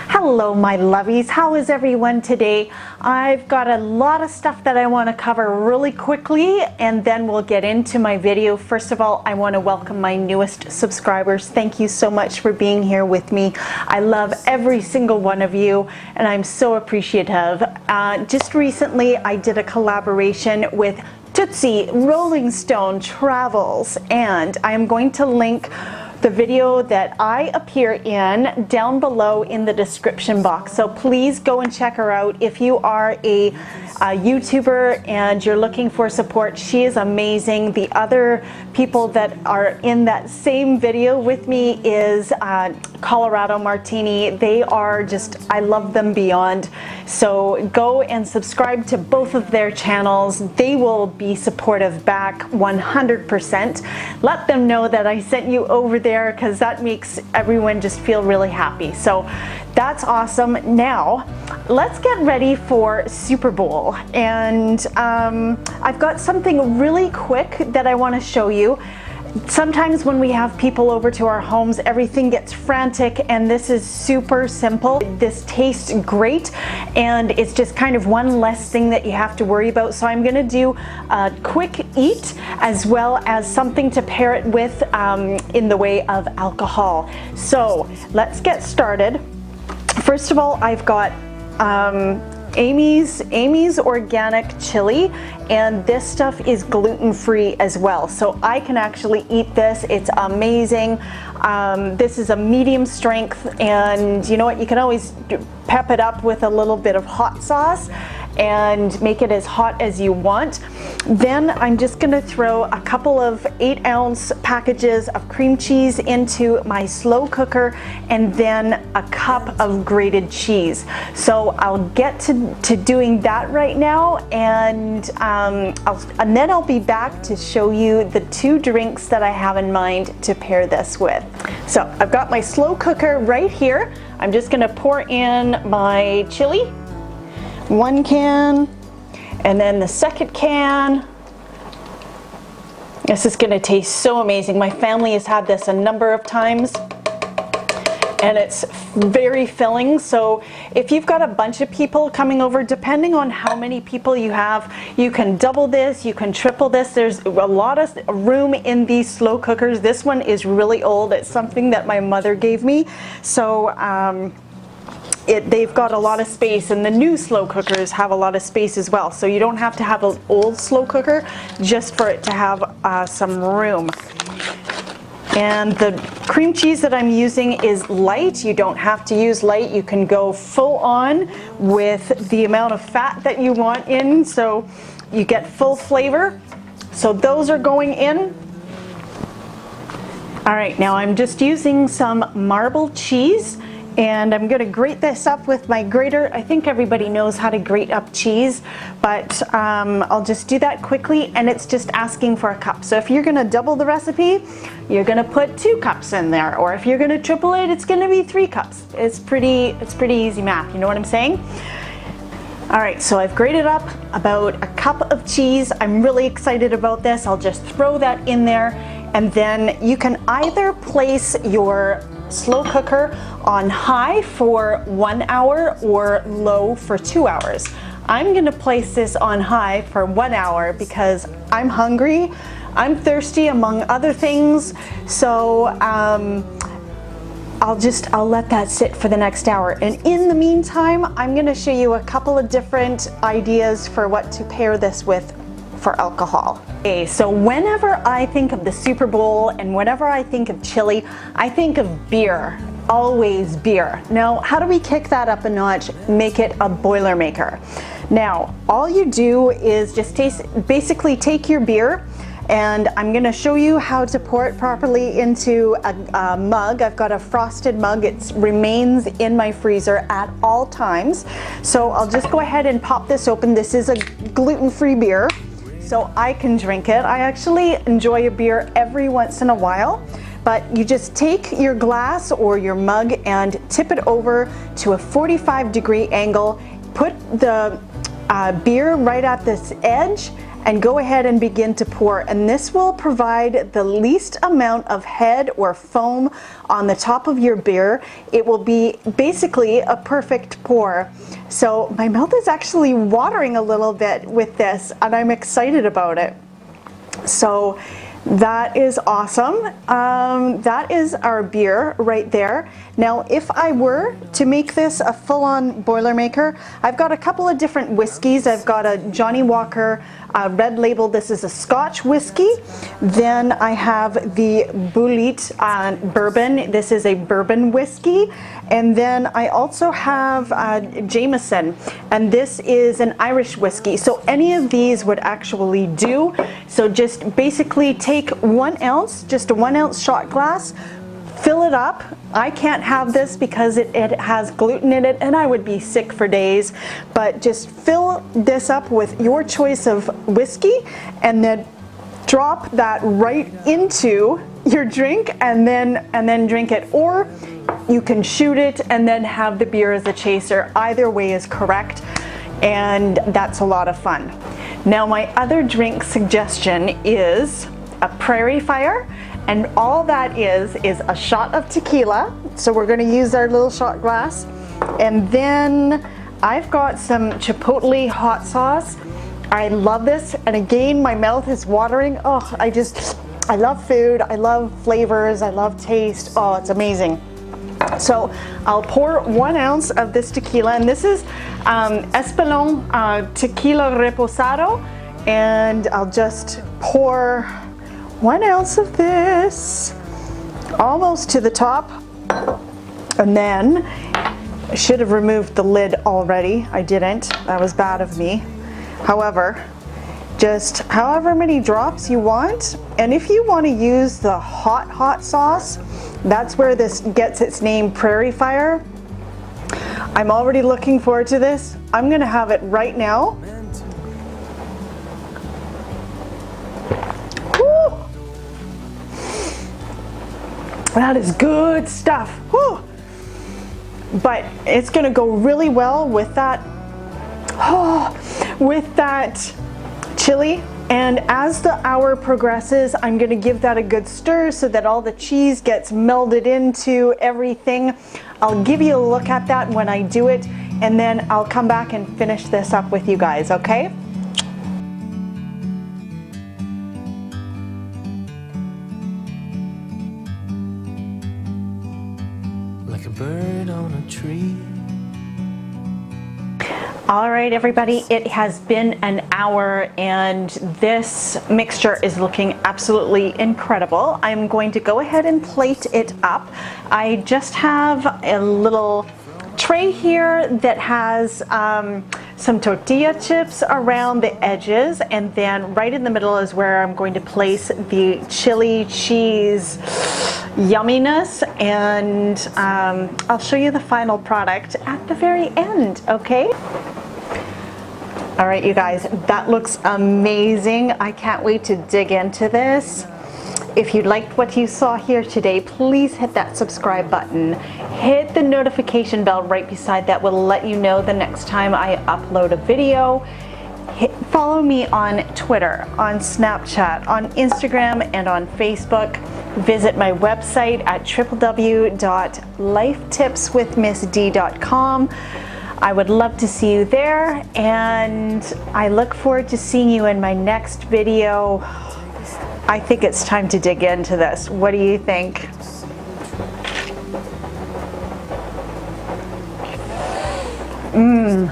Hello my lovies, how is everyone today? I've got a lot of stuff that I want to cover really quickly and then we'll get into my video. First of all, I want to welcome my newest subscribers. Thank you so much for being here with me. I love every single one of you and I'm so appreciative. Just recently I did a collaboration with Tootsie Rolling Stone Travels and I'm going to link the video that I appear in down below in the description box. So please go and check her out. If you are a YouTuber and you're looking for support, she is amazing. The other people that are in that same video with me is Colorado Martini. They are just, I love them beyond. So go and subscribe to both of their channels. They will be supportive back 100%. Let them know that I sent you over there because that makes everyone just feel really happy. So that's awesome. Now let's get ready for Super Bowl, and I've got something really quick that I want to show you. Sometimes when we have people over to our homes, everything gets frantic, and this is super simple. This tastes great, and it's just kind of one less thing that you have to worry about. So I'm gonna do a quick eat as well as something to pair it with in the way of alcohol. So let's get started. First of all, I've got Amy's organic chili, and this stuff is gluten-free as well, so I can actually eat this. It's amazing. This is a medium strength, and you know what, you can always pep it up with a little bit of hot sauce and make it as hot as you want. Then I'm just gonna throw a couple of 8-ounce packages of cream cheese into my slow cooker, and then a cup of grated cheese. So I'll get to doing that right now, and then I'll be back to show you the two drinks that I have in mind to pair this with. So I've got my slow cooker right here. I'm just gonna pour in my chili, 1 can, and then the second can. This is gonna taste so amazing. My family has had this a number of times and it's very filling. So if you've got a bunch of people coming over, depending on how many people you have, you can double this, you can triple this. There's a lot of room in these slow cookers. This one is really old. It's something that my mother gave me. So they've got a lot of space, and the new slow cookers have a lot of space as well. So you don't have to have an old slow cooker just for it to have some room. And the cream cheese that I'm using is light. You don't have to use light. You can go full on with the amount of fat that you want in, so you get full flavor. So those are going in. All right, now I'm just using some marbled cheese, and I'm gonna grate this up with my grater. I think everybody knows how to grate up cheese, but I'll just do that quickly, and it's just asking for a cup. So if you're gonna double the recipe, you're gonna put 2 cups in there, or if you're gonna triple it, it's gonna be 3 cups. It's pretty easy math, you know what I'm saying? All right, so I've grated up about a cup of cheese. I'm really excited about this. I'll just throw that in there, and then you can either place your slow cooker on high for 1 hour or low for 2 hours. I'm gonna place this on high for 1 hour because I'm hungry, I'm thirsty among other things, so I'll let that sit for the next hour. And in the meantime, I'm gonna show you a couple of different ideas for what to pair this with for alcohol. Okay, so whenever I think of the Super Bowl and whenever I think of chili, I think of beer, always beer. Now, how do we kick that up a notch, make it a Boilermaker? Now, all you do is just basically take your beer, and I'm gonna show you how to pour it properly into a mug. I've got a frosted mug. It remains in my freezer at all times. So I'll just go ahead and pop this open. This is a gluten-free beer, so I can drink it. I actually enjoy a beer every once in a while, but you just take your glass or your mug and tip it over to a 45-degree angle, put the beer right at this edge, and go ahead and begin to pour. And this will provide the least amount of head or foam on the top of your beer. It will be basically a perfect pour. So my mouth is actually watering a little bit with this, and I'm excited about it. So that is awesome. That is our beer right there. Now, if I were to make this a full-on Boilermaker, I've got a couple of different whiskeys. I've got a Johnny Walker Red Label. This is a Scotch whiskey. Then I have the Bulleit bourbon. This is a bourbon whiskey. And then I also have Jameson, and this is an Irish whiskey. So any of these would actually do. So just basically take 1 ounce, just a 1 ounce shot glass, fill it up. I can't have this because it has gluten in it and I would be sick for days, but just fill this up with your choice of whiskey and then drop that right into your drink and then drink it. Or you can shoot it and then have the beer as a chaser. Either way is correct, and that's a lot of fun. Now, my other drink suggestion is a Prairie Fire, and all that is a shot of tequila. So we're going to use our little shot glass, and then I've got some Chipotle hot sauce. I love this, and again, my mouth is watering. Oh, I love food, I love flavors, I love taste. Oh, it's amazing. So I'll pour 1 ounce of this tequila, and this is Espolón Tequila Reposado, and I'll just pour 1 ounce of this almost to the top, and then I should have removed the lid already. I didn't. That was bad of me. However, just however many drops you want, and if you want to use the hot sauce, that's where this gets its name, Prairie Fire. I'm already looking forward to this. I'm gonna have it right now. Woo! That is good stuff. Woo! But it's gonna go really well with that, chili. And as the hour progresses, I'm going to give that a good stir so that all the cheese gets melded into everything. I'll give you a look at that when I do it, and then I'll come back and finish this up with you guys, okay? Like a bird on a tree. All right, everybody, it has been an hour and this mixture is looking absolutely incredible. I'm going to go ahead and plate it up. I just have a little tray here that has some tortilla chips around the edges, and then right in the middle is where I'm going to place the chili cheese yumminess, and I'll show you the final product at the very end, okay? All right, you guys, that looks amazing. I can't wait to dig into this. If you liked what you saw here today, please hit that subscribe button. Hit the notification bell right beside that, will let you know the next time I upload a video. Follow me on Twitter, on Snapchat, on Instagram, and on Facebook. Visit my website at www.lifetipswithmissd.com. I would love to see you there, and I look forward to seeing you in my next video. I think it's time to dig into this. What do you think? Mmm.